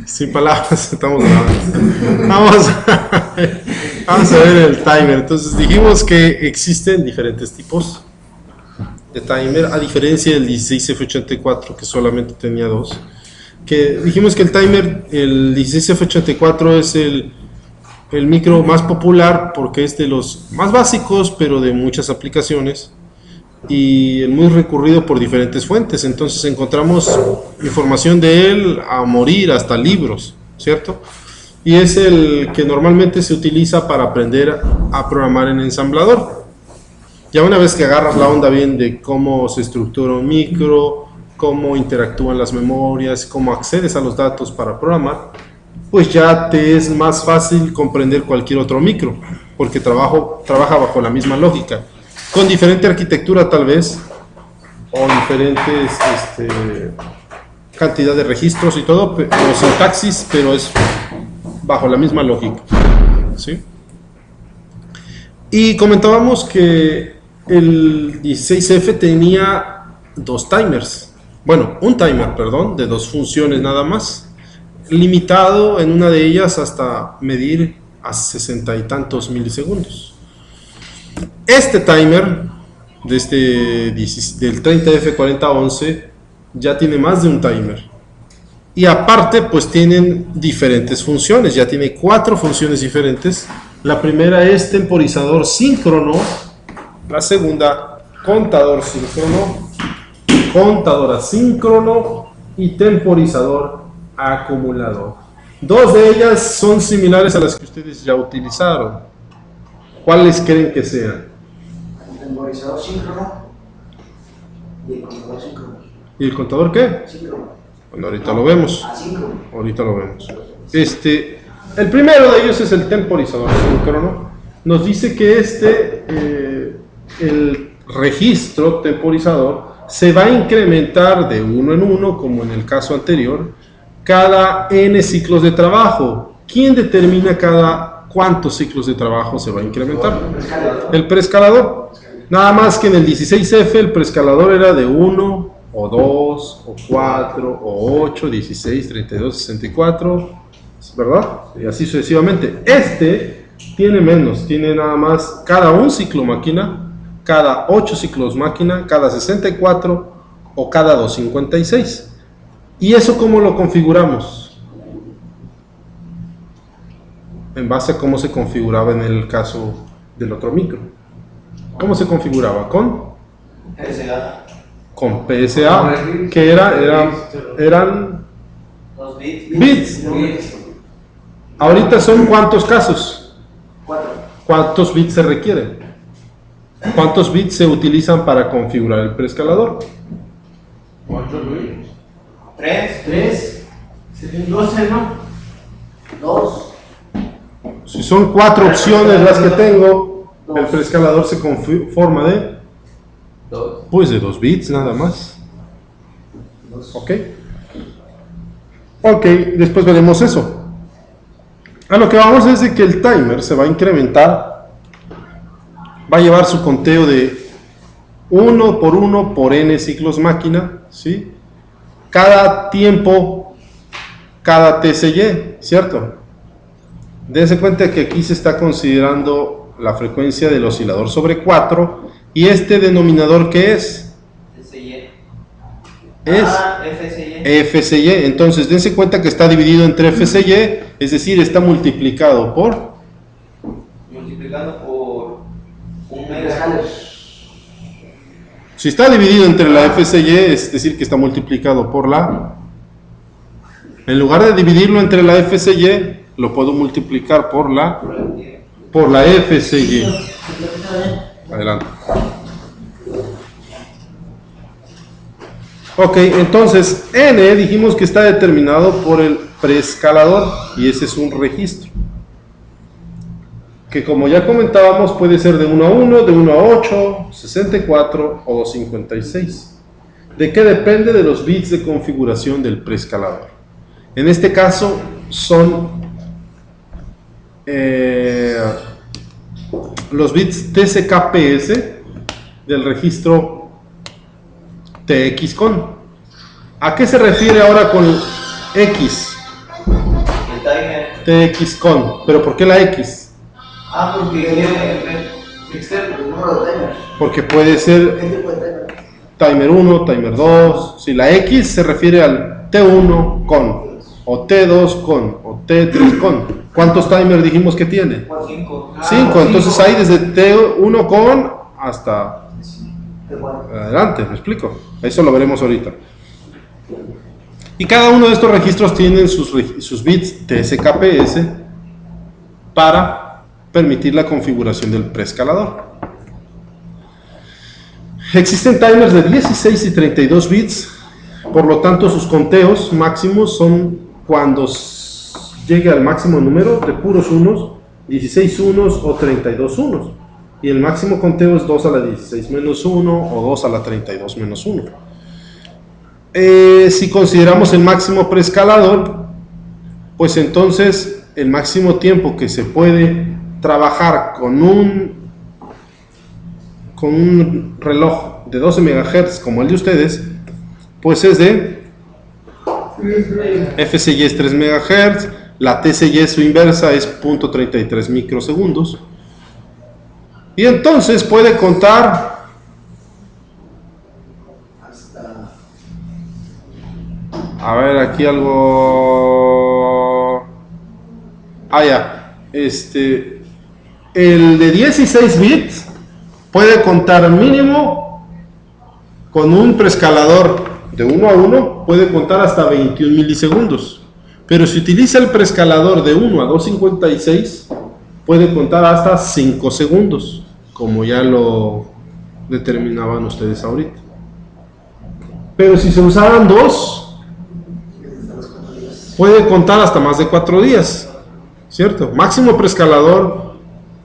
Sin palabras, estamos grabando. Vamos a ver el timer. Entonces dijimos que existen diferentes tipos de timer, a diferencia del 16F84 que solamente tenía dos. Que dijimos que el timer, el 16F84 es el micro más popular porque es de los más básicos, pero de muchas aplicaciones, y el muy recurrido por diferentes fuentes. Entonces encontramos información de él a morir, hasta libros, ¿cierto? Y es el que normalmente se utiliza para aprender a programar en ensamblador. Ya una vez que agarras la onda bien de cómo se estructura un micro, cómo interactúan las memorias, cómo accedes a los datos para programar, pues ya te es más fácil comprender cualquier otro micro, porque trabaja bajo la misma lógica, con diferente arquitectura tal vez, o diferentes cantidad de registros y todo, o sintaxis, pero es bajo la misma lógica, ¿sí? Y comentábamos que el 16F tenía dos timers, bueno, un timer, perdón, de dos funciones nada más, limitado en una de ellas hasta medir a 60 y tantos milisegundos. Este timer de del 30F4011 ya tiene más de un timer, y aparte pues tienen diferentes funciones, ya tiene 4 funciones diferentes. La primera es temporizador síncrono, la segunda contador síncrono, contador asíncrono y temporizador acumulador. Dos de ellas son similares a las que ustedes ya utilizaron. ¿Cuáles creen que sean? El temporizador síncrono y el contador síncrono. ¿Y el contador qué? Síncrono. Bueno, ahorita lo vemos. Asíncrono. Ahorita lo vemos. El primero de ellos es el temporizador síncrono. Nos dice que el registro temporizador se va a incrementar de uno en uno, como en el caso anterior, cada n ciclos de trabajo. ¿Quién determina cada cuántos ciclos de trabajo se va a incrementar? El preescalador. Nada más que en el 16F el preescalador era de 1 o 2 o 4 o 8, 16, 32, 64, ¿verdad? Y así sucesivamente. Este tiene menos, tiene nada más cada un ciclo máquina, cada 8 ciclos máquina, cada 64 o cada 256. ¿Y eso cómo lo configuramos? En base a cómo se configuraba en el caso del otro micro. ¿Cómo se configuraba? Con PSA, que eran bits. Ahorita son ¿cuántos casos? 4. ¿Cuántos bits se requieren? ¿Cuántos bits se utilizan para configurar el preescalador? 3. 12, ¿no? 2. Si son 4 opciones las que tengo, el preescalador se conforma de pues de 2 bits nada más. Ok, después veremos eso. A lo que vamos es de que el timer se va a incrementar, va a llevar su conteo de 1 por 1 por n ciclos máquina, ¿sí? Cada tiempo, cada TCY, ¿cierto? Dense cuenta que aquí se está considerando la frecuencia del oscilador sobre 4, y este denominador, ¿qué es? FCY. Es FCY. Entonces dense cuenta que está dividido entre FCY, es decir, está multiplicado por un mega. Si está dividido entre la FCY, es decir, que está multiplicado por la... En lugar de dividirlo entre la FCY, lo puedo multiplicar por la FCY. Adelante. Ok, entonces N dijimos que está determinado por el preescalador, y ese es un registro que, como ya comentábamos, puede ser de 1 a 1, de 1 a 8, 64 o 256. ¿De qué depende? De los bits de configuración del preescalador. En este caso son los bits TCKPS del registro TXCON. ¿A qué se refiere ahora con X? El timer. TX con. ¿Pero por qué la X? Porque quiere externo. El número de timers. Porque puede ser ¿Qué tipo de timer? timer 1, timer 2. Si la X se refiere al T1 con, o T2 con, o T3 con. ¿Cuántos timers dijimos que tiene? 5. 5. Entonces hay desde T1 con hasta Qué bueno. adelante, me explico. Eso lo veremos ahorita. Y cada uno de estos registros tienen sus bits TSKPS para permitir la configuración del preescalador. Existen timers de 16 y 32 bits, por lo tanto sus conteos máximos son cuando llegue al máximo número de puros unos, 16 unos o 32 unos. Y el máximo conteo es 2 a la 16 menos 1 o 2 a la 32 menos 1. Si consideramos el máximo preescalador, pues entonces el máximo tiempo que se puede trabajar con un reloj de 12 MHz como el de ustedes, pues es de FSY es 3 MHz, la TSY su inversa es 0.33 microsegundos, y entonces puede contar Hasta. a ver aquí algo, ya, el de 16 bits puede contar mínimo con un preescalador de 1 a 1, puede contar hasta 21 milisegundos. Pero si utiliza el preescalador de 1 a 256, puede contar hasta 5 segundos, como ya lo determinaban ustedes ahorita. Pero si se usaran dos, puede contar hasta más de 4 días, ¿cierto? Máximo preescalador,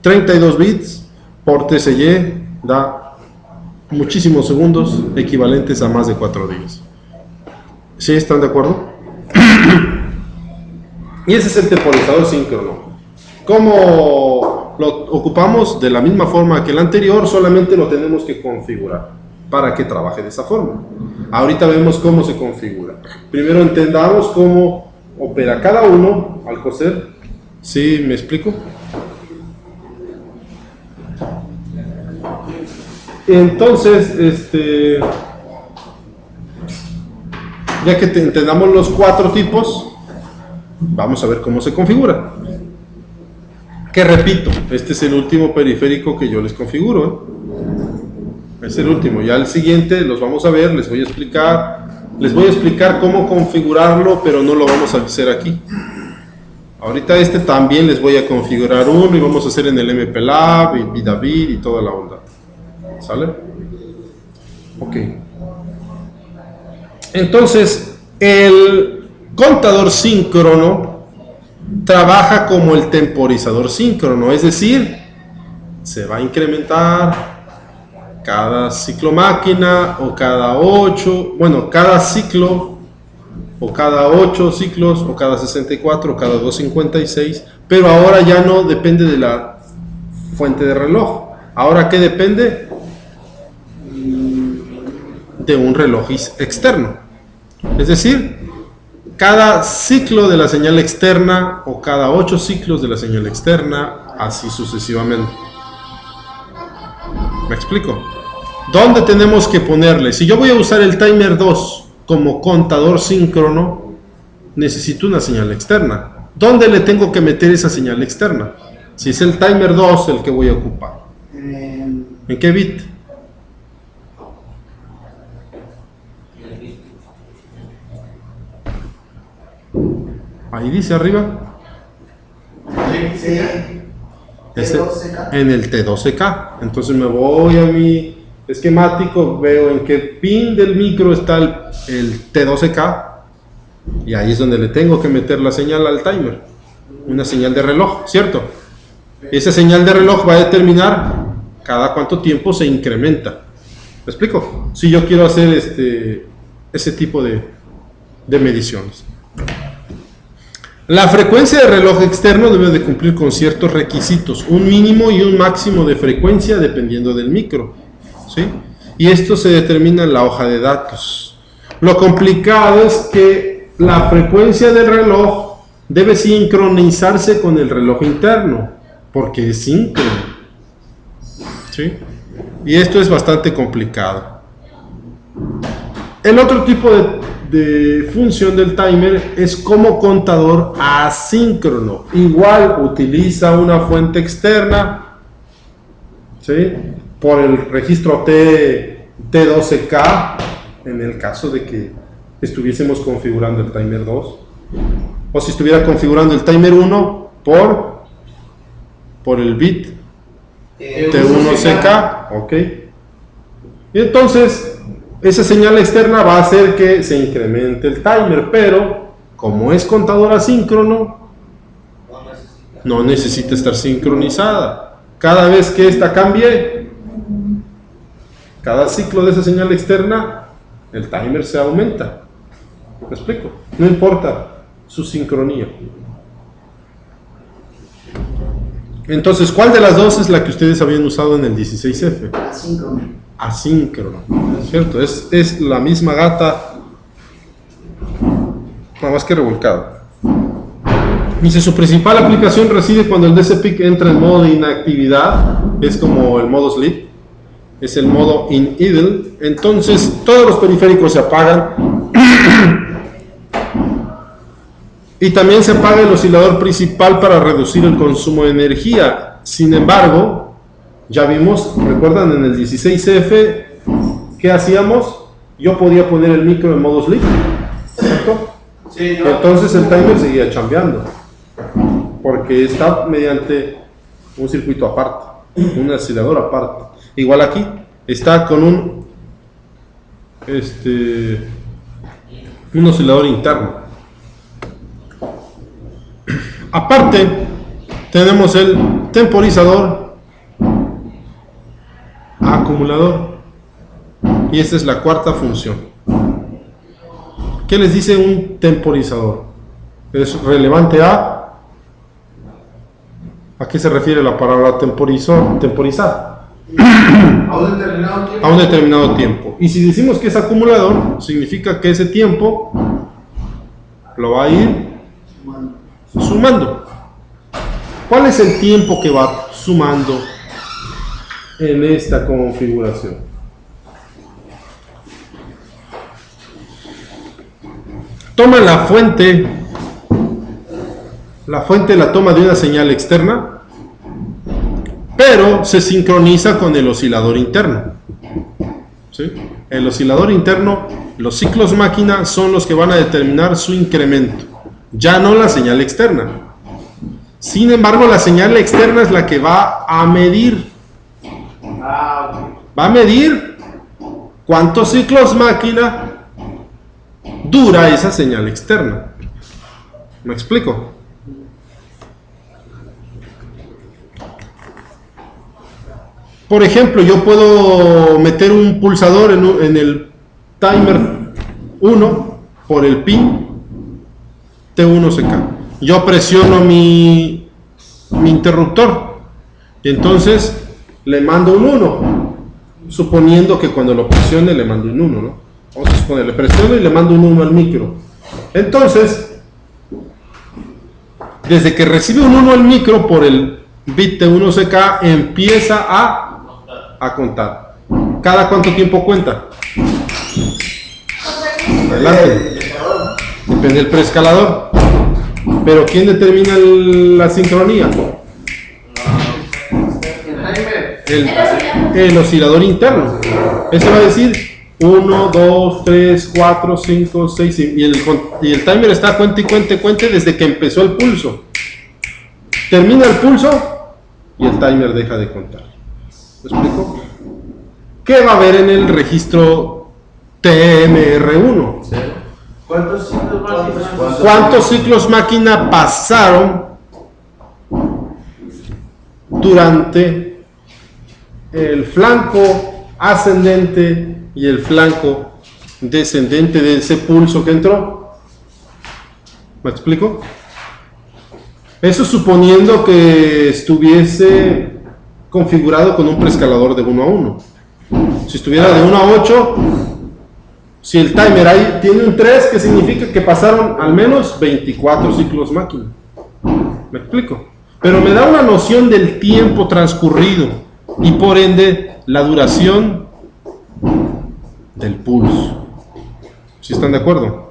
32 bits por TSY, da muchísimos segundos, equivalentes a más de 4 días. ¿Sí están de acuerdo? Y ese es el temporizador síncrono. ¿Cómo lo ocupamos? De la misma forma que el anterior, solamente lo tenemos que configurar para que trabaje de esa forma. Ahorita vemos cómo se configura. Primero entendamos cómo opera cada uno al coser. ¿Sí me explico? Entonces, ya que entendamos los 4 tipos, vamos a ver cómo se configura. Que repito, este es el último periférico que yo les configuro, es el último. Ya el siguiente los vamos a ver, les voy a explicar cómo configurarlo, pero no lo vamos a hacer aquí. Ahorita también les voy a configurar uno y vamos a hacer en el MPLAB y Vidavid y toda la onda. ¿Sale? Ok. Entonces, el contador síncrono trabaja como el temporizador síncrono, es decir, se va a incrementar cada ciclo máquina o cada 8, bueno, cada ciclo o cada 8 ciclos o cada 64 o cada 256, pero ahora ya no depende de la fuente de reloj. ¿Ahora qué depende? De un reloj externo. Es decir, cada ciclo de la señal externa o cada 8 ciclos de la señal externa, así sucesivamente. ¿Me explico? ¿Dónde tenemos que ponerle? Si yo voy a usar el timer 2 como contador síncrono, necesito una señal externa. ¿Dónde le tengo que meter esa señal externa? Si es el timer 2 el que voy a ocupar. ¿En qué bit? Ahí dice arriba. Sí. En el T12K. Entonces me voy a mi esquemático, veo en qué pin del micro está el T12K y ahí es donde le tengo que meter la señal al timer, una señal de reloj, ¿cierto? Esa señal de reloj va a determinar cada cuánto tiempo se incrementa. ¿Me explico? Si yo quiero hacer ese tipo de mediciones. La frecuencia de reloj externo debe de cumplir con ciertos requisitos, un mínimo y un máximo de frecuencia dependiendo del micro, ¿sí? Y esto se determina en la hoja de datos. Lo complicado es que la frecuencia del reloj debe sincronizarse con el reloj interno, porque es síncrono. ¿Sí? Y esto es bastante complicado. El otro tipo de función del timer es como contador asíncrono. Igual utiliza una fuente externa, ¿sí?, por el registro T12K, en el caso de que estuviésemos configurando el timer 2, o si estuviera configurando el timer 1 por el bit T1CK, ok. Y entonces esa señal externa va a hacer que se incremente el timer, pero como es contador asíncrono, no necesita estar sincronizada. Cada vez que esta cambie, cada ciclo de esa señal externa, el timer se aumenta. ¿Me explico? No importa su sincronía. Entonces, ¿cuál de las dos es la que ustedes habían usado en el 16F? Asíncrono. Asíncrono, ¿cierto? Es la misma gata, nada más que revolcada. Dice, su principal aplicación reside cuando el DCPIC entra en modo de inactividad, es como el modo sleep, es el modo in idle. Entonces todos los periféricos se apagan y también se apaga el oscilador principal para reducir el consumo de energía. Sin embargo, ya vimos, recuerdan en el 16F, ¿qué hacíamos? Yo podía poner el micro en modo sleep, ¿cierto? Sí, ¿no? Entonces el timer seguía chambeando, porque está mediante un circuito aparte, un oscilador aparte. Igual aquí, está con un oscilador interno. Aparte, tenemos el temporizador acumulador, y esta es la cuarta función. ¿Qué les dice un temporizador? Es relevante a qué se refiere la palabra temporizar. A un determinado tiempo. A un determinado tiempo. Y si decimos que es acumulador, significa que ese tiempo lo va a ir sumando. ¿Cuál es el tiempo que va sumando en esta configuración? Toma la fuente la toma de una señal externa, pero se sincroniza con el oscilador interno. ¿Sí? El oscilador interno, los ciclos máquina son los que van a determinar su incremento, ya no la señal externa. Sin embargo, la señal externa es la que va a medir. Va a medir cuántos ciclos máquina dura esa señal externa. ¿Me explico? Por ejemplo, yo puedo meter un pulsador en el timer 1 por el pin T1CK. Yo presiono mi interruptor y entonces le mando un 1, suponiendo que cuando lo presione le mando un 1, ¿no? Vamos a suponer, le presiono y le mando un 1 al micro. Entonces, desde que recibe un 1 al micro por el bit T1CK, empieza a contar. ¿Cada cuánto tiempo cuenta? Adelante. Depende del preescalador. Pero ¿quién determina la sincronía? El oscilador interno. Eso va a decir 1, 2, 3, 4, 5, 6 y el timer está cuente y cuente desde que empezó el pulso. Termina el pulso y el timer deja de contar. ¿Me explico? ¿Qué va a haber en el registro TMR1? ¿Cuántos ciclos máquina pasaron durante el flanco ascendente y el flanco descendente de ese pulso que entró? ¿Me explico? Eso suponiendo que estuviese configurado con un preescalador de 1 a 1. Si estuviera de 1 a 8, Si el timer ahí tiene un 3, que significa que pasaron al menos 24 ciclos máquina. ¿Me explico? Pero me da una noción del tiempo transcurrido y por ende la duración del pulso. ¿Sí están de acuerdo?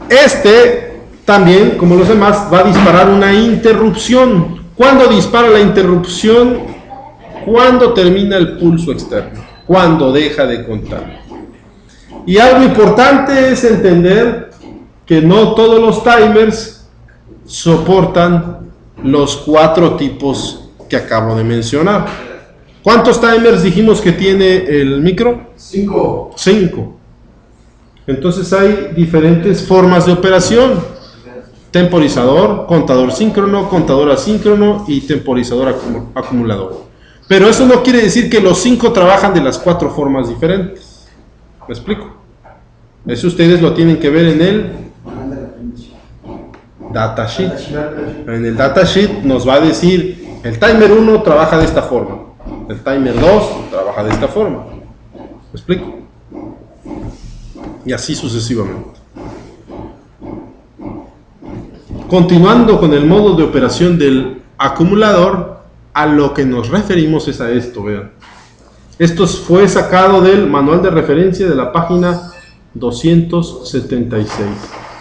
Este también, como los demás, va a disparar una interrupción. ¿Cuándo dispara la interrupción? Cuando termina el pulso externo, cuando deja de contar. Y algo importante es entender que no todos los timers soportan los 4 tipos que acabo de mencionar. ¿Cuántos timers dijimos que tiene el micro? 5. 5. Entonces hay diferentes formas de operación: temporizador, contador síncrono, contador asíncrono y temporizador acumulador. Pero eso no quiere decir que los 5 trabajan de las 4 formas diferentes. ¿Me explico? Eso ustedes lo tienen que ver en el datasheet. En el datasheet nos va a decir: el timer 1 trabaja de esta forma, el timer 2 trabaja de esta forma. ¿Me explico? Y así sucesivamente. Continuando con el modo de operación del acumulador, a lo que nos referimos es a esto, vean. Esto fue sacado del manual de referencia de la página 276.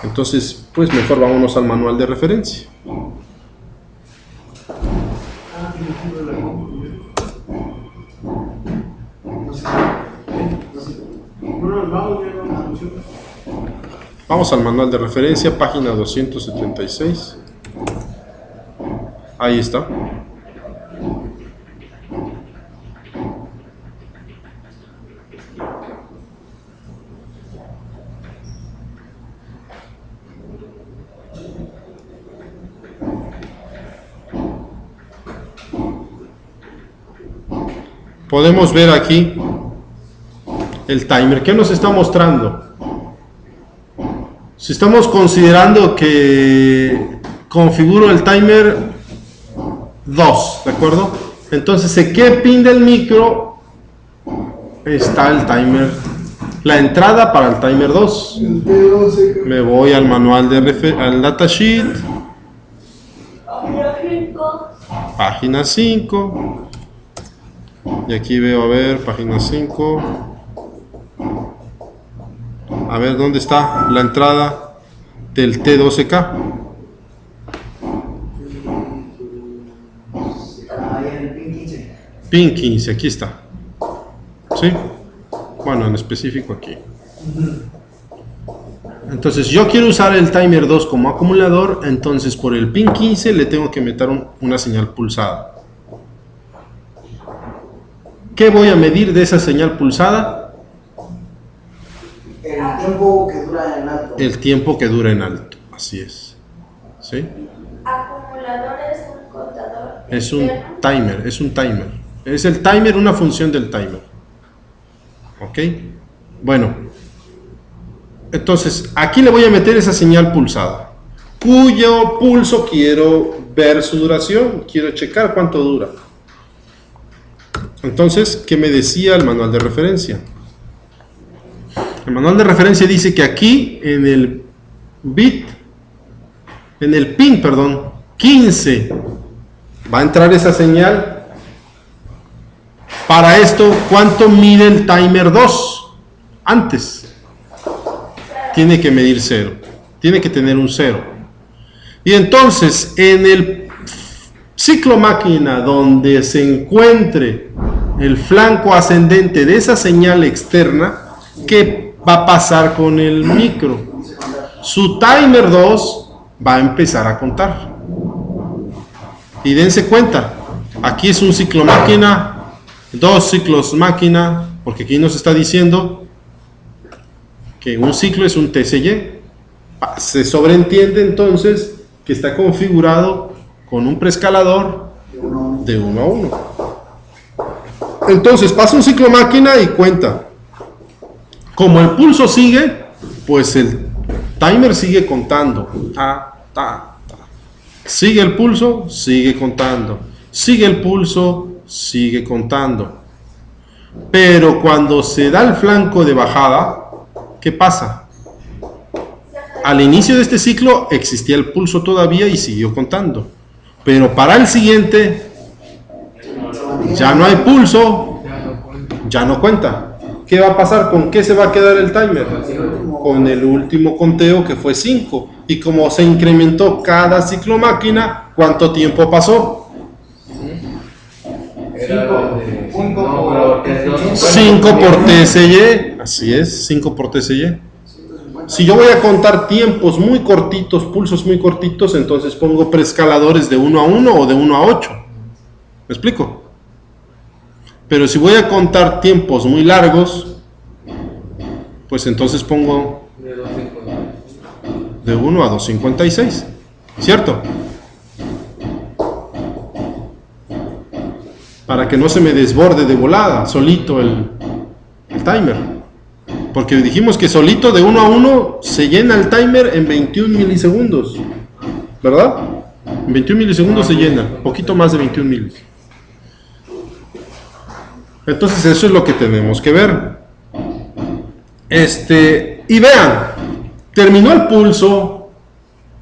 Entonces, pues mejor vámonos al manual de referencia. Vamos al manual de referencia, página 276. Ahí está. Podemos ver aquí el timer. ¿Qué nos está mostrando? Si estamos considerando que configuro el timer 2, ¿de acuerdo? Entonces, ¿en qué pin del micro está el timer? La entrada para el timer 2. Me voy al manual de al datasheet. Página 5. Y aquí veo, a ver, página 5. A ver, ¿dónde está la entrada del T12K? Pin 15, aquí está. ¿Sí? Bueno, en específico aquí. Entonces, yo quiero usar el timer 2 como acumulador, entonces por el pin 15 le tengo que meter una señal pulsada. ¿Qué voy a medir de esa señal pulsada? El tiempo que dura en alto. El tiempo que dura en alto, así es. ¿Sí? Acumulador es un contador. Es un timer, es un timer. Es el timer, una función del timer. ¿Ok? Bueno. Entonces, aquí le voy a meter esa señal pulsada, cuyo pulso quiero ver su duración, quiero checar cuánto dura. Entonces, ¿qué me decía el manual de referencia? El manual de referencia dice que aquí en el pin 15 va a entrar esa señal. Para esto, ¿cuánto mide el timer 2? Antes tiene que medir 0, tiene que tener un 0. Y entonces, en el ciclo máquina donde se encuentre el flanco ascendente de esa señal externa, ¿qué va a pasar con el micro? Su timer 2 va a empezar a contar. Y dense cuenta, aquí es un ciclo máquina, 2 ciclos máquina, porque aquí nos está diciendo que un ciclo es un TCY. Se sobreentiende entonces que está configurado con un preescalador de 1 a 1. Entonces pasa un ciclo máquina y cuenta. Como el pulso sigue, pues el timer sigue contando. Sigue el pulso, sigue contando. Sigue el pulso, sigue contando. Pero cuando se da el flanco de bajada, ¿qué pasa? Al inicio de este ciclo existía el pulso todavía y siguió contando. Pero para el siguiente ya no hay pulso, ya no cuenta. ¿Qué va a pasar? ¿Con qué se va a quedar el timer? Con el último conteo, que fue 5. Y como se incrementó cada ciclo máquina, ¿cuánto tiempo pasó? 5 por TSY. Así es, 5 por TSY. Si yo voy a contar tiempos muy cortitos, pulsos muy cortitos, entonces pongo preescaladores de 1 a 1 o de 1 a 8. ¿Me explico? Pero si voy a contar tiempos muy largos, pues entonces pongo de 1 a 256. ¿Cierto? Para que no se me desborde de volada, solito el timer. Porque dijimos que solito de 1 a 1 se llena el timer en 21 milisegundos. ¿Verdad? En 21 milisegundos se llena, poquito más de 21 milisegundos. Entonces eso es lo que tenemos que ver. Y vean, terminó el pulso.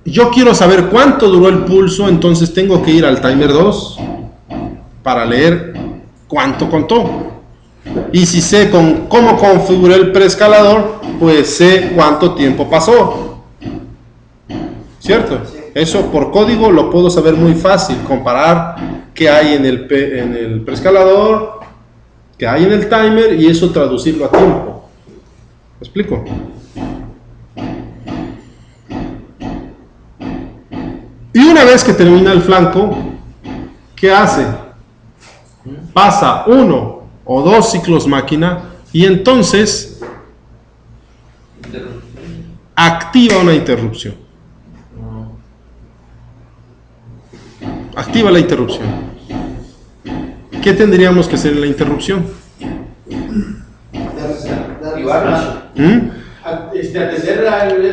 Yo quiero saber cuánto duró el pulso, entonces tengo que ir al timer 2 para leer cuánto contó. Y si sé cómo configuré el preescalador, pues sé cuánto tiempo pasó. ¿Cierto? Eso por código lo puedo saber muy fácil, comparar qué hay en el preescalador, qué hay en el timer, y eso traducirlo a tiempo. ¿Me explico? Y una vez que termina el flanco, ¿qué hace? Pasa 1 o 2 ciclos máquina y entonces activa una interrupción. Activa la interrupción. ¿Qué tendríamos que hacer en la interrupción?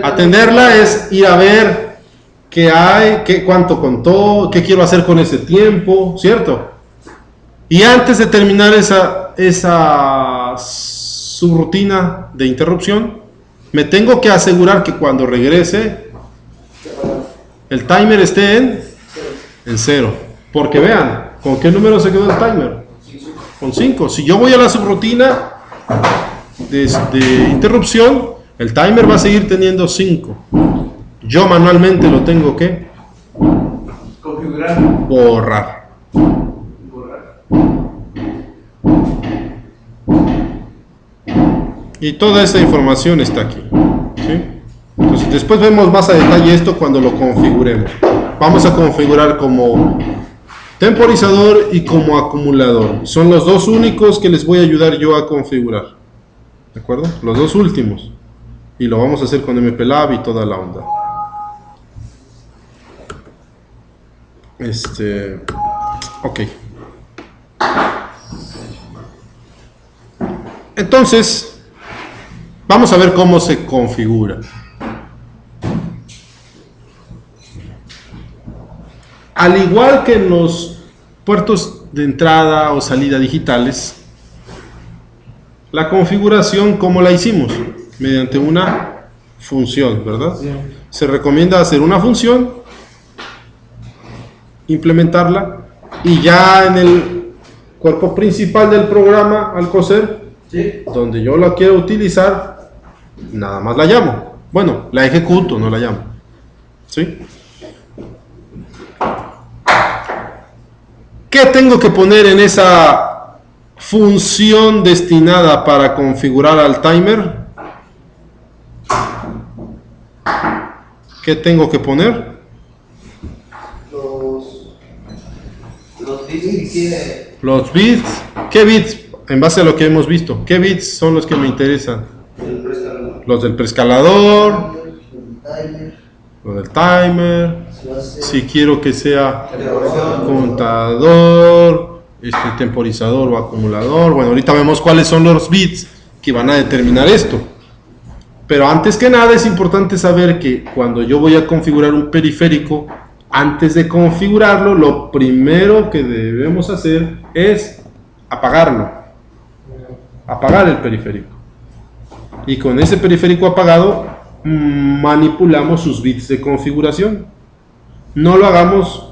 Atenderla es ir a ver qué hay, cuánto contó, qué quiero hacer con ese tiempo, ¿cierto? Y antes de terminar esa subrutina de interrupción, me tengo que asegurar que cuando regrese el timer esté en 0. Porque vean, ¿con qué número se quedó el timer? Con 5. Si yo voy a la subrutina de interrupción, el timer va a seguir teniendo 5. Yo manualmente lo tengo que configurar. Borrar. Y toda esa información está aquí, ¿sí? Entonces después vemos más a detalle esto cuando lo configuremos. Vamos a configurar como temporizador y como acumulador. Son los dos únicos que les voy a ayudar yo a configurar. ¿De acuerdo? Los dos últimos. Y lo vamos a hacer con MPLAB y toda la onda. Ok. Entonces, vamos a ver cómo se configura. Al igual que en los puertos de entrada o salida digitales, la configuración, ¿cómo la hicimos? Mediante una función, ¿verdad? Sí. Se recomienda hacer una función, implementarla, y ya en el cuerpo principal del programa, al coser, ¿sí?, donde yo la quiero utilizar, nada más la llamo. Bueno, la ejecuto, no la llamo. ¿Sí? ¿Qué tengo que poner en esa función destinada para configurar al timer? ¿Qué tengo que poner? Los bits que quiere. Los bits. ¿Qué bits? En base a lo que hemos visto, ¿qué bits son los que me interesan? Los del preescalador, los del timer. Si quiero que sea contador, temporizador o acumulador. Bueno, ahorita vemos cuáles son los bits que van a determinar esto. Pero antes que nada es importante saber que cuando yo voy a configurar un periférico, antes de configurarlo, lo primero que debemos hacer es apagarlo. apagar el periférico. Y con ese periférico apagado manipulamos sus bits de configuración. No lo hagamos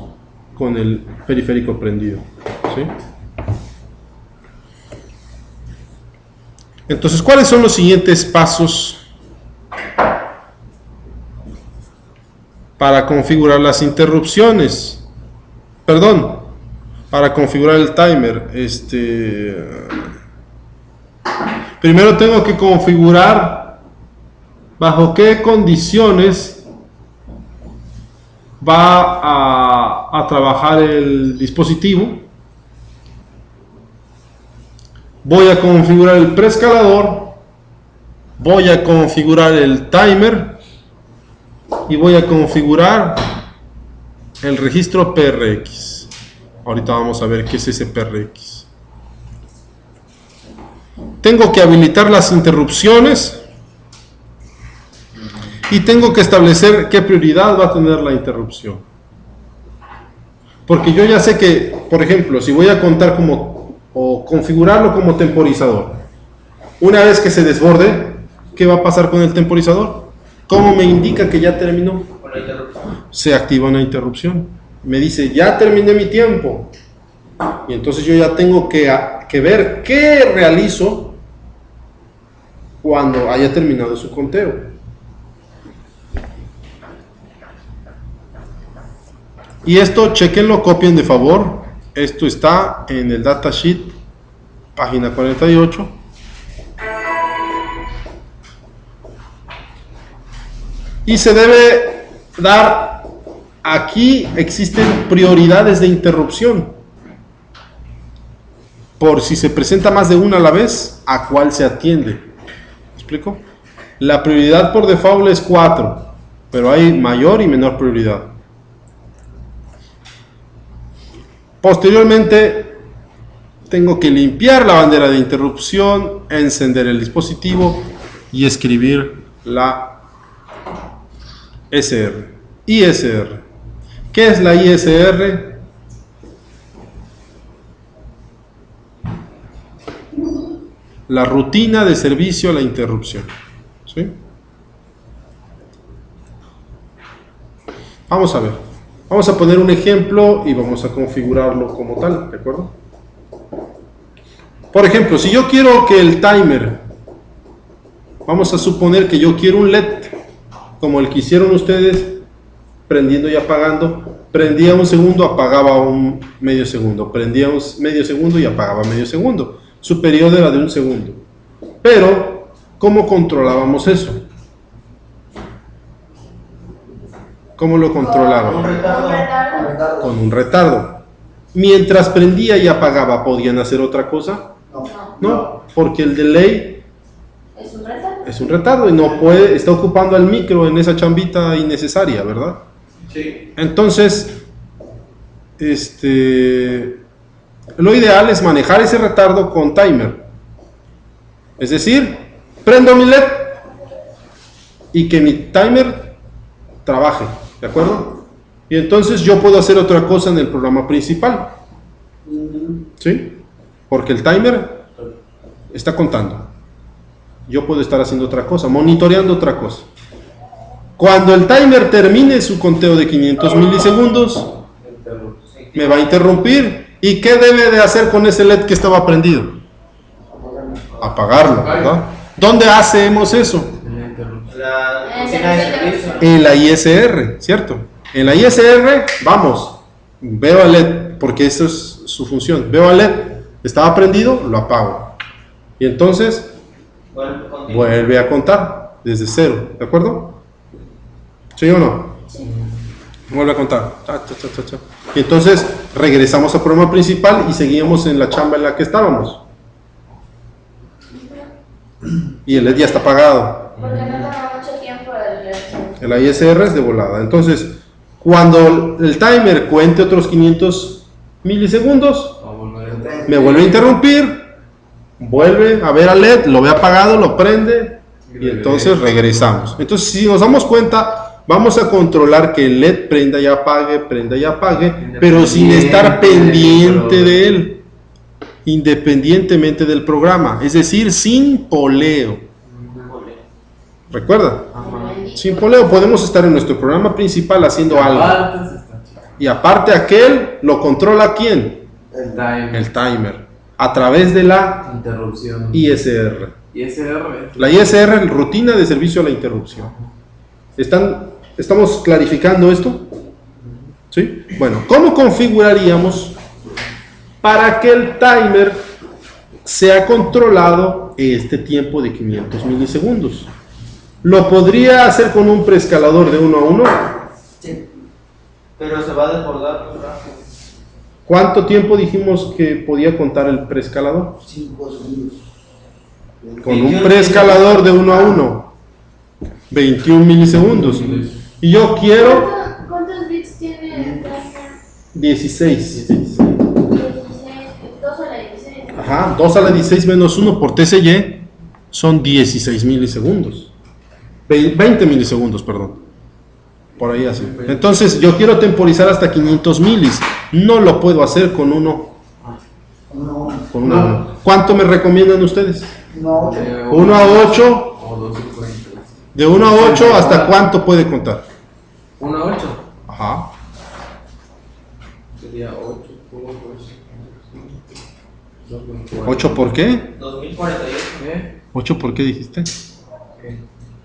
con el periférico prendido, ¿sí? Entonces, ¿cuáles son los siguientes pasos para configurar las interrupciones? Perdón, para configurar el timer. Primero tengo que configurar bajo qué condiciones va a trabajar el dispositivo. Voy a configurar el preescalador, voy a configurar el timer y voy a configurar el registro PRX. Ahorita vamos a ver qué es ese PRX. Tengo que habilitar las interrupciones y tengo que establecer qué prioridad va a tener la interrupción. Porque yo ya sé que, por ejemplo, si voy a contar o configurarlo como temporizador, una vez que se desborde, ¿qué va a pasar con el temporizador? ¿Cómo me indica que ya terminó? Con la interrupción. Se activa una interrupción. Me dice, ya terminé mi tiempo. Y entonces yo ya tengo que ver qué realizo cuando haya terminado su conteo. Y esto, chequenlo, copien de favor. Esto está en el datasheet, página 48. Y se debe dar, aquí existen prioridades de interrupción. Por si se presenta más de una a la vez, ¿a cuál se atiende? ¿Me explico? La prioridad por default es 4, pero hay mayor y menor prioridad. Posteriormente, tengo que limpiar la bandera de interrupción, encender el dispositivo y escribir la ISR. ISR. ¿Qué es la ISR? La rutina de servicio a la interrupción. ¿Sí? Vamos a ver. Vamos a poner un ejemplo y vamos a configurarlo como tal, ¿de acuerdo? Por ejemplo, si yo quiero que el timer, vamos a suponer que yo quiero un LED, como el que hicieron ustedes, prendiendo y apagando, prendía un segundo, apagaba un medio segundo, prendía un medio segundo y apagaba medio segundo. Su periodo era de un segundo. Pero, ¿cómo controlábamos eso? ¿Cómo lo controlaban? Con un retardo. Mientras prendía y apagaba, ¿podían hacer otra cosa? No, porque el delay es un retardo y no puede, está ocupando al micro en esa chambita innecesaria, ¿verdad? Sí. Entonces, lo ideal es manejar ese retardo con timer. Es decir, prendo mi LED y que mi timer trabaje, ¿de acuerdo? Y entonces yo puedo hacer otra cosa en el programa principal, ¿sí? Porque el timer está contando. Yo puedo estar haciendo otra cosa, monitoreando otra cosa. Cuando el timer termine su conteo de 500 milisegundos, me va a interrumpir. ¿Y qué debe de hacer con ese LED que estaba prendido? Apagarlo, ¿verdad? ¿Dónde hacemos eso? La cocina de servicio. En la ISR, ¿cierto? En la ISR, vamos, veo al LED, porque esa es su función. Veo al LED, estaba prendido, lo apago. Y entonces, vuelve a contar desde cero, ¿de acuerdo? ¿Sí o no? Sí. Vuelve a contar. Y entonces, regresamos al programa principal y seguimos en la chamba en la que estábamos. Y el LED ya está apagado. Porque no toma mucho tiempo La ISR es de volada. Entonces, cuando el timer cuente otros 500 milisegundos, me vuelve a interrumpir, vuelve a ver al LED, lo ve apagado, lo prende y entonces regresamos. Entonces, si nos damos cuenta, vamos a controlar que el LED prenda y apague, pero sin estar pendiente de él. independientemente del programa, es decir, sin poleo. ¿Recuerda? Sin poleo podemos estar en nuestro programa principal haciendo algo. Y aparte aquel lo controla ¿quién? El timer. A través de la interrupción. ISR. ISR. La ISR, rutina de servicio a la interrupción. ¿Estamos clarificando esto? ¿Sí? Bueno, ¿cómo configuraríamos para que el timer sea controlado este tiempo de 500 milisegundos? ¿Lo podría hacer con un preescalador de 1 a 1? Sí. Pero se va a desbordar muy rápido. ¿Cuánto tiempo dijimos que podía contar el preescalador? 5 segundos. Con un preescalador de 1 a 1, 21 milisegundos. Y yo quiero ¿Cuántos bits tiene el timer? 16. 16, 2 a la 16. Ajá, 2 a la 16 menos 1 por TSY son 16 milisegundos. 20 milisegundos, perdón. Por ahí así. Entonces yo quiero temporizar hasta 500 milis. No lo puedo hacer con uno. Con una 1. ¿Cuánto me recomiendan ustedes? 1 a 8. O 250. De 1 a 8, ¿hasta cuánto puede contar? 1 a 8. Ajá. Sería 8 por 2. 8 por qué? 2048. ¿Qué? 8 por qué dijiste?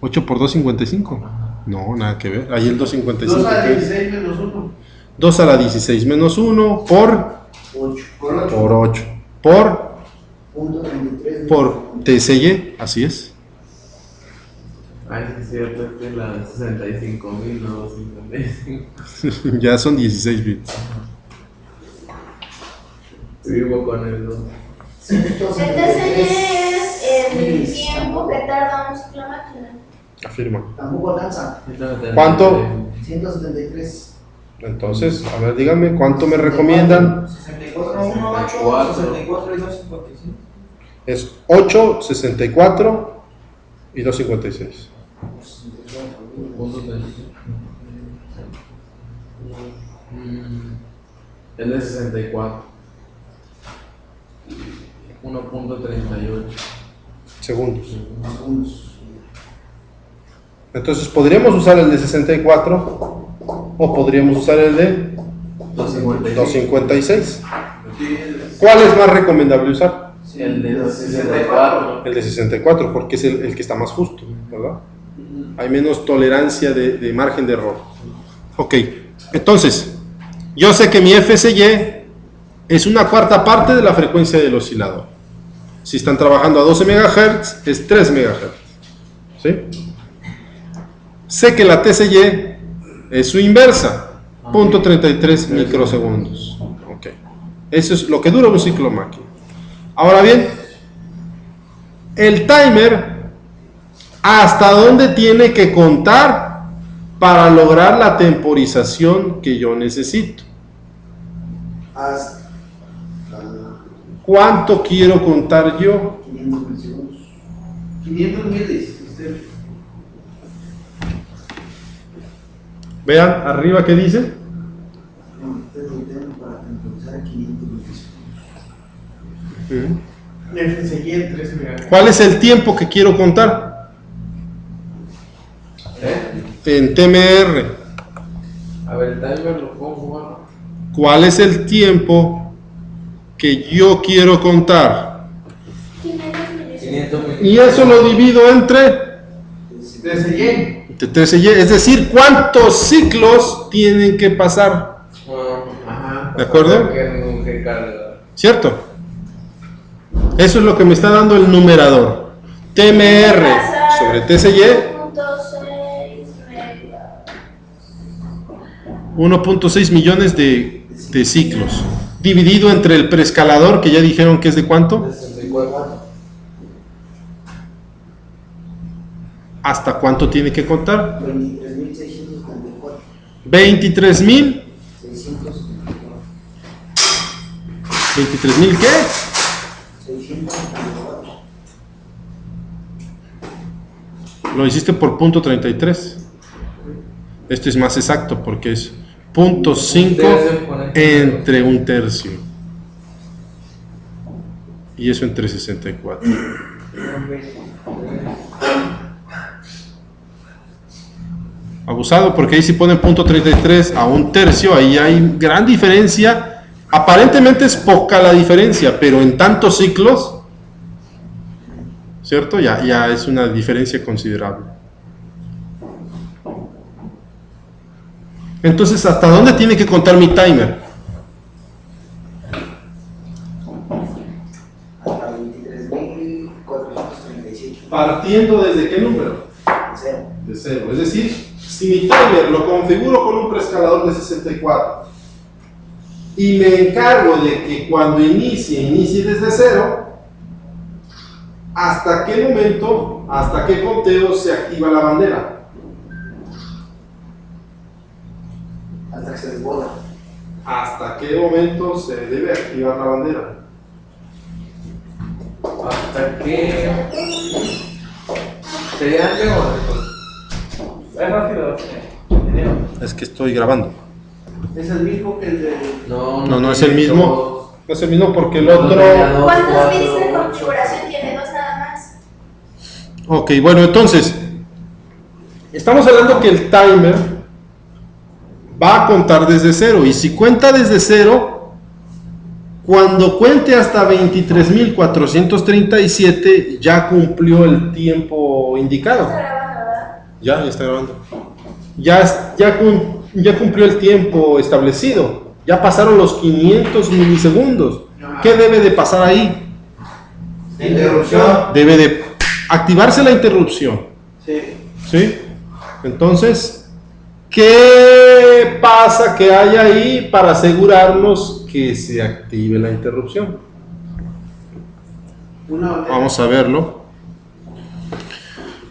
8 por 2, 55. No, nada que ver. Ahí el 255. 2 a ¿qué es? 16 menos 1. 2 a la 16 menos 1 por 8. por 8 por Punto 33. por TSY, así es. Ay, sí es cierto, esta es la 65.000, no 55. Ya son 16 bits. Vivo con el 2. El TSY es el tiempo que tarda un ciclo máquina. Afirma. Tampoco alcanza. ¿Cuánto? 173. Entonces, a ver, díganme, ¿cuánto me recomiendan? 64, 1, 8, 64 y 255. Es 8, 64 y 256. Es de 64. 1.38 segundos. Segundos. Entonces, ¿podríamos usar el de 64 o podríamos usar el de 256? ¿Cuál es más recomendable usar? El de 64. El de 64, porque es el que está más justo, ¿verdad? Hay menos tolerancia de margen de error. Ok, entonces, yo sé que mi FSY es una cuarta parte de la frecuencia del oscilador. Si están trabajando a 12 MHz, es 3 MHz. ¿Sí? Sé que la TSY es su inversa, 0.33 microsegundos. Ok, eso es lo que dura un ciclo máquina. Ahora bien, el timer, ¿hasta dónde tiene que contar para lograr la temporización que yo necesito? Hasta ¿Cuánto quiero contar yo? 500 milisegundos. 500 milis. Vean arriba que dice. No, ustedes lo tienen para temporizar 500 milisegundos. FSY en 13 MHz. ¿Cuál es el tiempo que quiero contar? En TMR. A ver, el timer lo puedo jugar. ¿Cuál es el tiempo que yo quiero contar? 500 milisegundos. 500 mil. Y eso lo divido entre TSY. 13Y, es decir, ¿cuántos ciclos tienen que pasar? Ajá. ¿De acuerdo? Que carga. ¿Cierto? Eso es lo que me está dando el numerador. TMR sobre TSY, 1.6 millones de ciclos. Dividido entre el preescalador, que ya dijeron que es de ¿cuánto? 64. ¿Hasta cuánto tiene que contar? 23.674. 23.000. 674. ¿23.000 qué? 674. Lo hiciste por punto 33. Esto es más exacto porque es 0.5 entre un tercio. y eso entre 64. Abusado, porque ahí si ponen .33 a un tercio, ahí hay gran diferencia. Aparentemente es poca la diferencia, pero en tantos ciclos, ¿cierto? Ya es una diferencia considerable. Entonces, ¿hasta dónde tiene que contar mi timer? Hasta 23.437. Partiendo desde qué número? Cero. De 0. Es decir, si mi timer lo configuro con un preescalador de 64 y me encargo de que cuando inicie desde 0, ¿hasta qué momento, hasta qué conteo se activa la bandera? Hasta que se desborda. ¿Hasta qué momento se debe activar la bandera? Hasta que. ¿Sería antes o después? Es rápido. Es que estoy grabando. Es el mismo que el de. No es el mismo. No es el mismo porque el otro... ¿Cuántos bits de configuración tiene? Dos nada más. Ok, bueno, entonces, estamos hablando que el timer va a contar desde 0, y si cuenta desde 0, cuando cuente hasta 23.437 ya cumplió el tiempo indicado. Está grabando, ¿verdad? Ya está grabando. Ya cumplió el tiempo establecido. Ya pasaron los 500 milisegundos. ¿Qué debe de pasar ahí? Interrupción. Debe de activarse la interrupción. Sí. ¿Sí? Entonces, ¿qué pasa que hay ahí para asegurarnos que se active la interrupción? Vamos a verlo.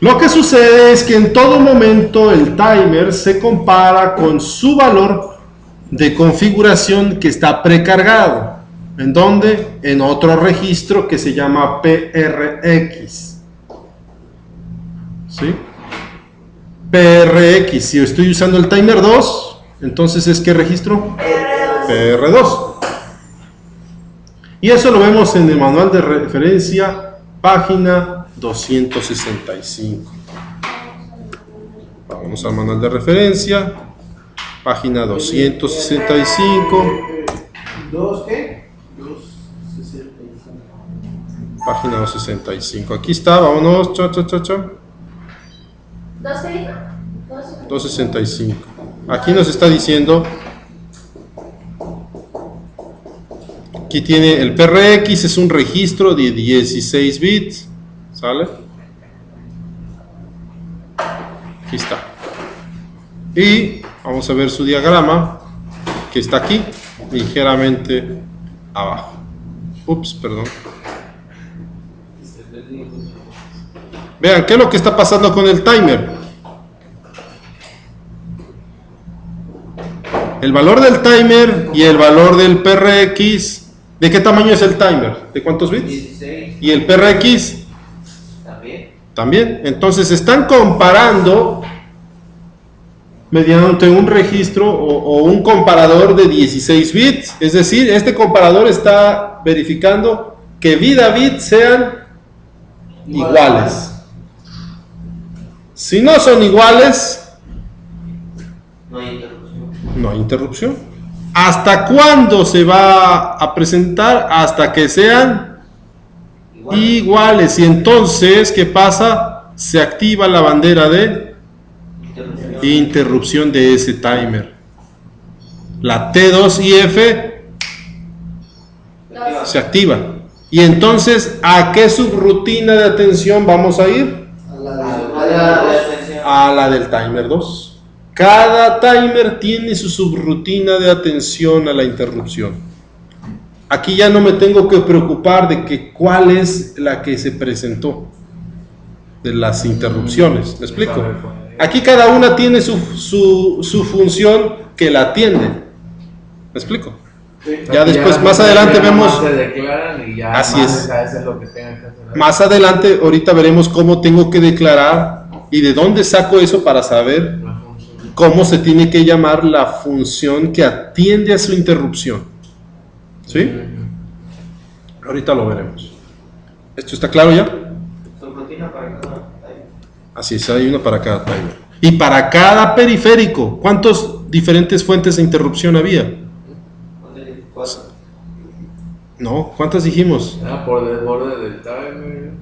Lo que sucede es que en todo momento el timer se compara con su valor de configuración que está precargado. ¿En dónde? En otro registro que se llama PRX. ¿Sí? PRX, si estoy usando el timer 2, entonces ¿es qué registro? PR2. Y eso lo vemos en el manual de referencia, página 265. Vamos al manual de referencia, página 265. ¿Dos qué? 265. Página 265. Aquí está, vámonos. Cha. ¿Dos qué dijo? 265. Aquí nos está diciendo, aquí tiene el PRX, es un registro de 16 bits, ¿sale? Aquí está. Y vamos a ver su diagrama, que está aquí, ligeramente abajo. Ups, perdón. Vean, ¿qué es lo que está pasando con el timer? El valor del timer y el valor del PRX, ¿de qué tamaño es el timer? ¿De cuántos bits? 16. ¿Y el PRX? También. También. Entonces están comparando mediante un registro o un comparador de 16 bits. Es decir, este comparador está verificando que bit a bit sean iguales. Si no son iguales, No hay interrupción. no hay interrupción. ¿Hasta cuándo se va a presentar? Hasta que sean iguales. Y entonces, ¿qué pasa? Se activa la bandera de interrupción de ese timer. La T2 y F se activa. Y entonces, ¿a qué subrutina de atención vamos a ir? A la del timer 2. Cada timer tiene su subrutina de atención a la interrupción. Aquí ya no me tengo que preocupar de que cuál es la que se presentó de las interrupciones. ¿Me explico? Aquí cada una tiene su función que la atiende. ¿Me explico? Ya después, más adelante vemos. Se declaran y ya. Así es. A veces lo que tengan que hacer. Más adelante, ahorita veremos cómo tengo que declarar y de dónde saco eso para saber cómo se tiene que llamar la función que atiende a su interrupción. ¿Sí? Ahorita lo veremos. ¿Esto está claro ya? Subrutina para cada timer. Así es, hay una para cada timer. Y para cada periférico, ¿cuántas diferentes fuentes de interrupción había? No, ¿cuántas dijimos? Ah, por desborde del timer.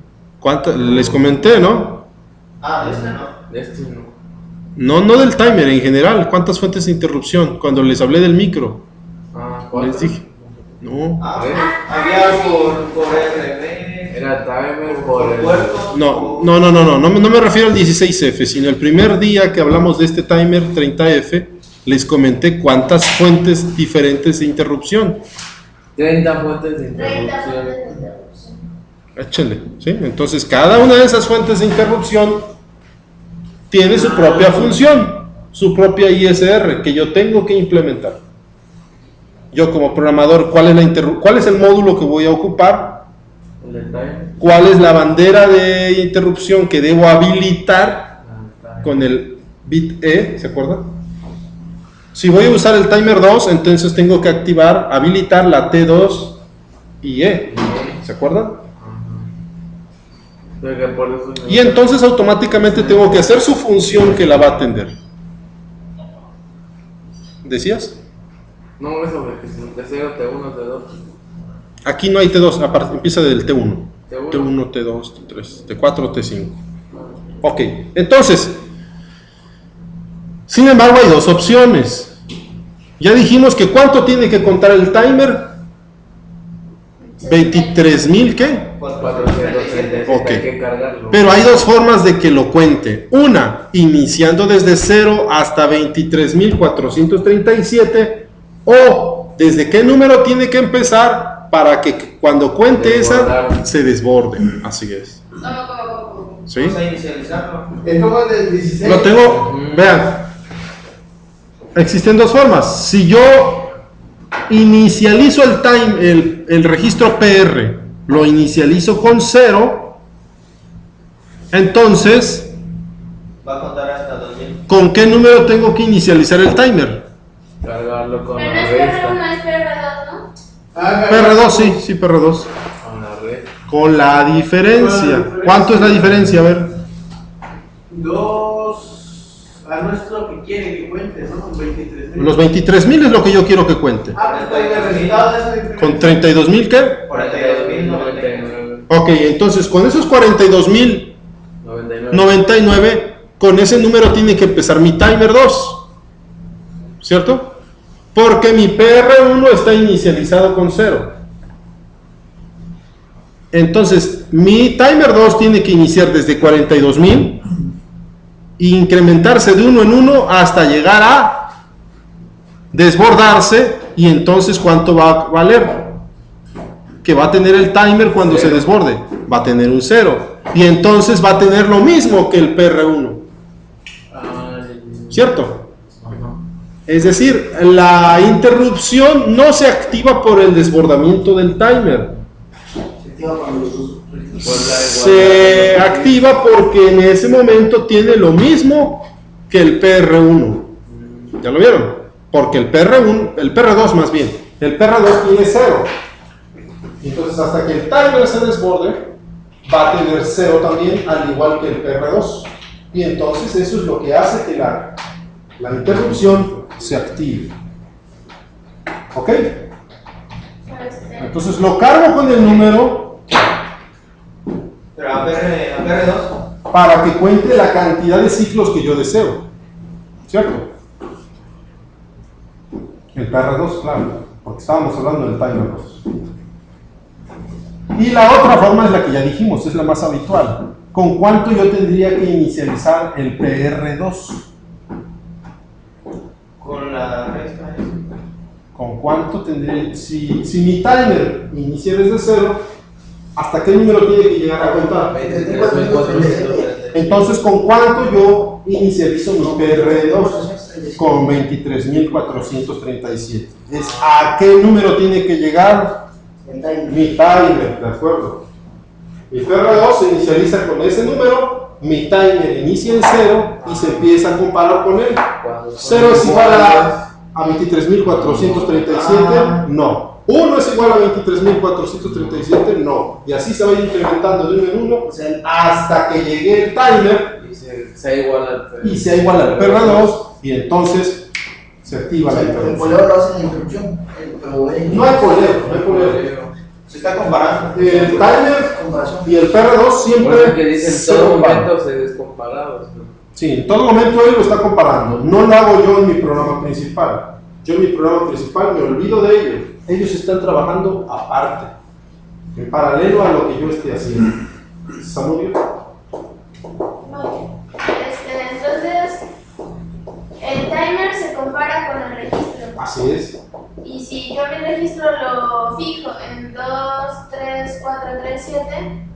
¿Cuántas? Les comenté, ¿no? Ah, este no. Este no. No del timer, en general. ¿Cuántas fuentes de interrupción? Cuando les hablé del micro. Ah, ¿cuánto? Les dije. No. Ah, ¿Ves? había por RB. Era timer por el. puerto. No me refiero al 16F, sino el primer día que hablamos de este timer 30F, les comenté cuántas fuentes diferentes de interrupción. 30 fuentes de 30 interrupción. fuentes de interrupción. Échale, ¿sí? Entonces, cada una de esas fuentes de interrupción tiene su propia función, su propia ISR que yo tengo que implementar. Yo como programador, ¿cuál es el módulo que voy a ocupar? El del timer. ¿Cuál es la bandera de interrupción que debo habilitar Ah, con el bit E? ¿Se acuerdan? Si voy a usar el timer 2, entonces tengo que habilitar la T2 y E. ¿Se acuerdan? Porque por eso Y entonces automáticamente tengo que hacer su función que la va a atender. ¿Decías? No, eso porque si de 0, T1, T2. Aquí no hay T2, empieza del T1. T1. T1, T2, T3, T4, T5. Ok, entonces, sin embargo hay dos opciones. Ya dijimos que ¿cuánto tiene que contar el timer? 23.000, ¿qué? 437. Ok. Hay que cargarlo. Pero hay dos formas de que lo cuente. Una, iniciando desde 0 hasta 23.437, o desde qué número tiene que empezar para que cuando cuente esa se desborde. Así es. ¿Cómo? ¿Sí? Vamos a inicializarlo. Entonces del 16. Lo tengo, vean, existen dos formas. Si yo inicializo el registro PR, lo inicializo con 0, entonces, Va a contar hasta 2000. ¿con qué número tengo que inicializar el timer? Cargarlo con Pero la no es resta. PR1, es PR2, ¿no? PR2, sí, PR2. Con la resta. Con la diferencia. ¿Cuánto es la diferencia? A ver. 2. Ah, no es lo que quiere que cuente, ¿no? 23.000. Los 23.000 es lo que yo quiero que cuente. Ah, pues el resultado de esa diferencia. ¿Con 32.000 qué? 42.099. Ok, entonces con esos 42.099, 99. con ese número tiene que empezar mi timer 2, ¿cierto? Porque mi PR1 está inicializado con 0. Entonces, mi timer 2 tiene que iniciar desde 42.000 e incrementarse de uno en uno hasta llegar a desbordarse. Y entonces, ¿cuánto va a valer? Que va a tener el timer cuando se desborde. Va a tener un 0. Y entonces va a tener lo mismo que el PR1. ¿Cierto? Es decir, la interrupción no se activa por el desbordamiento del timer. Se activa porque en ese momento tiene lo mismo que el PR1. ¿Ya lo vieron? Porque el PR2 más bien, el PR2 tiene 0. Entonces hasta que el timer se desborde, va a tener 0 también, al igual que el PR2. Y entonces eso es lo que hace que la interrupción se active. ¿Ok? Entonces lo cargo con el número Pero a PR2. para que cuente la cantidad de ciclos que yo deseo. ¿Cierto? El PR2, claro, porque estábamos hablando del timer 2. Y la otra forma es la que ya dijimos, es la más habitual. ¿Con cuánto yo tendría que inicializar el PR2? Con la resta. ¿Con cuánto tendría? Si mi timer inicia desde 0, ¿hasta qué número tiene que llegar a contar? 23.437. Entonces, ¿con cuánto yo inicializo mi PR2? Con 23.437. ¿Es a qué número tiene que llegar? Mi timer, ¿de acuerdo? Mi PR2 se inicializa con ese número, mi timer inicia en 0 y se empieza a comparar con él. 0 es igual a 23.437, no. 1 1 es igual a 23.437, no. Y así se va incrementando de uno en uno hasta que llegue el timer Y sea igual al y sea igual al PR2 y entonces se activa la El diferencia. poleo lo hace en la instrucción. No hay poleo. Se está comparando. El timer Comparación. y el PR2 siempre Por eso que dice en se todo comparan. momento se descomparados. ¿No? Sí, en todo momento él lo está comparando. No lo hago yo en mi programa principal. Yo en mi programa principal me olvido de ellos. Ellos están trabajando aparte, en paralelo a lo que yo esté haciendo. ¿Samudio? Muy bien. Entonces, el timer se compara con el registro. Así es. Y si yo mi registro lo fijo en 2, 3, 4, 3, 7,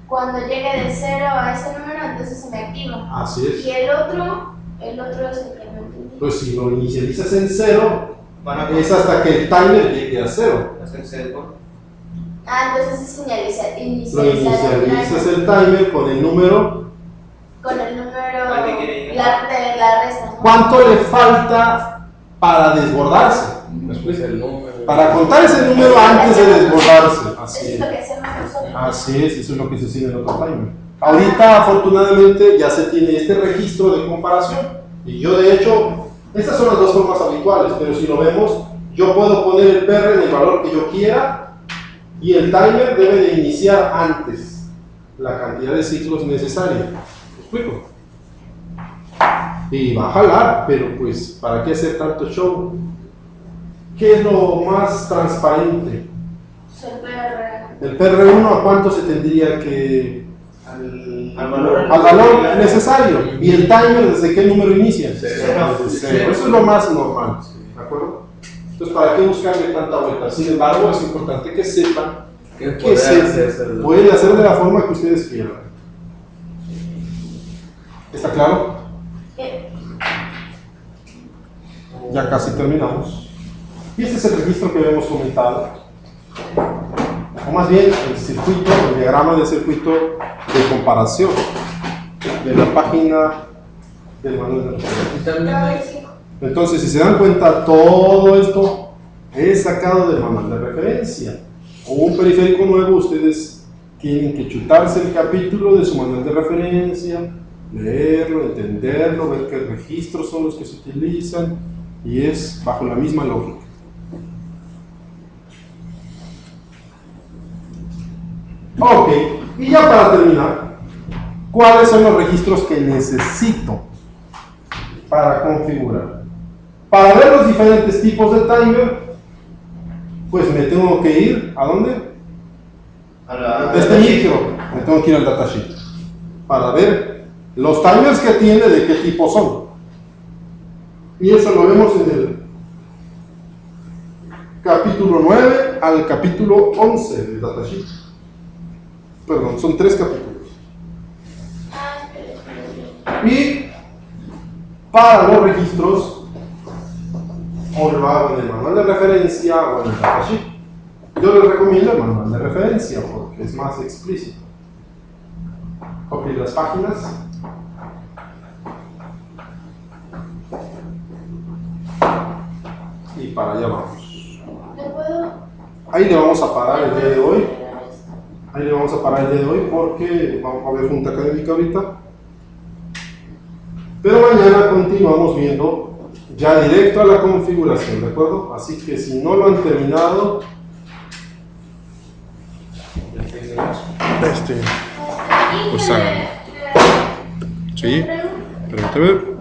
cuando llegue de 0 a ese número, entonces se me activa. Así es. Y el otro es el que no entendí. Pues si lo inicializas en 0, Van a es hasta que el timer llegue a 0. hacerse el gol. Entonces es Lo inicializar inicializas el timer con el número. con el número ¿Al que quiere llegar? de la resta, ¿no? ¿Cuánto le falta para desbordarse? ¿Me explico? Pues el número. Para contar ese número antes de desbordarse. Eso Así es es. lo que hacemos nosotros. Así es, eso es lo que se sigue en el otro timer. Ahorita, afortunadamente, ya se tiene este registro de comparación. Y yo, de hecho, estas son las dos formas habituales, pero si lo vemos, yo puedo poner el PR en el valor que yo quiera y el timer debe de iniciar antes la cantidad de ciclos necesaria. ¿Me explico? Y va a jalar, pero pues, ¿para qué hacer tanto show? ¿Qué es lo más transparente? El PR1 ¿a cuánto se tendría que...? Al valor. Al valor necesario. ¿Y el timer desde qué número inicia? Cero. Cero. Eso es lo más normal, ¿de acuerdo? Entonces, ¿para qué buscarle tanta vuelta? Sin embargo, es importante que sepan Que que se puede hacer de la forma que ustedes quieran. ¿Está claro? Ya casi terminamos. Y este es el registro que habíamos comentado. O más bien, el circuito, el diagrama de circuito de comparación de la página del manual de referencia. Y también hay, Entonces, si se dan cuenta, todo esto es sacado del manual de referencia. O un periférico nuevo, ustedes tienen que chutarse el capítulo de su manual de referencia, leerlo, entenderlo, ver qué registros son los que se utilizan, y es bajo la misma lógica. Ok, y ya para terminar, ¿cuáles son los registros que necesito para configurar? Para ver los diferentes tipos de timer, pues me tengo que ir, ¿a dónde? A Este micro, me tengo que ir al datasheet para ver los timers que tiene, de qué tipo son. Y eso lo vemos en el capítulo 9 al capítulo 11 del datasheet. Perdón, son 3 capítulos. Y para los registros, o lo hago en el manual de referencia o en el datasheet. Yo les recomiendo el manual de referencia porque es más explícito. Copien las páginas. Y para allá vamos. Ahí le vamos a parar el día de hoy. Ahí le vamos a parar el día de hoy porque vamos a ver junta académica ahorita. Pero mañana continuamos viendo ya directo a la configuración, ¿de acuerdo? Así que si no lo han terminado, pues hagan. Sí, permíteme.